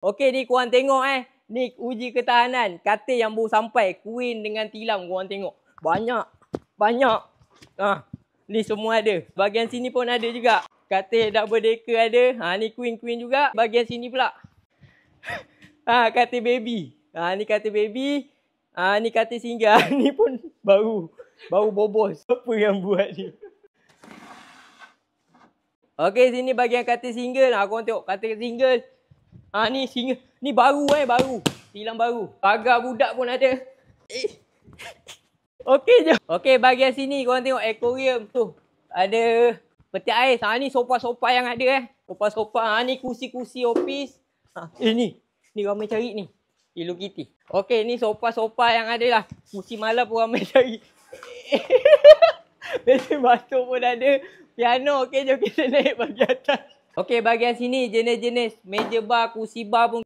Okey, ni korang tengok Ni uji ketahanan. Katil yang baru sampai. Queen dengan tilam. Korang tengok. Banyak. Ni semua ada. Bahagian sini pun ada juga. Katil double decker ada. Ni queen juga. Bahagian sini pula. Katil baby. Ni katil baby. Ni katil singgah. Ni pun baru bobos. Apa yang buat ni? Okey, sini bahagian katil single. Korang tengok katil single. Ni single. Ni baru baru. Tilam baru. Pagar budak pun ada. Okey je. Okey, bahagian sini korang tengok aquarium tu. Ada peti ais. Ni sofa-sofa yang ada Sofa-sofa. Ni kursi-kursi office. Ni ramai cari ni. Hello Kitty. Okey, ni sofa-sofa yang ada lah. Kursi malam pun ramai cari. Mesin basuh pun ada. Piano. Okey, jom kita naik bahagian atas. Okey, bahagian sini jenis-jenis meja bar, kursi bar pun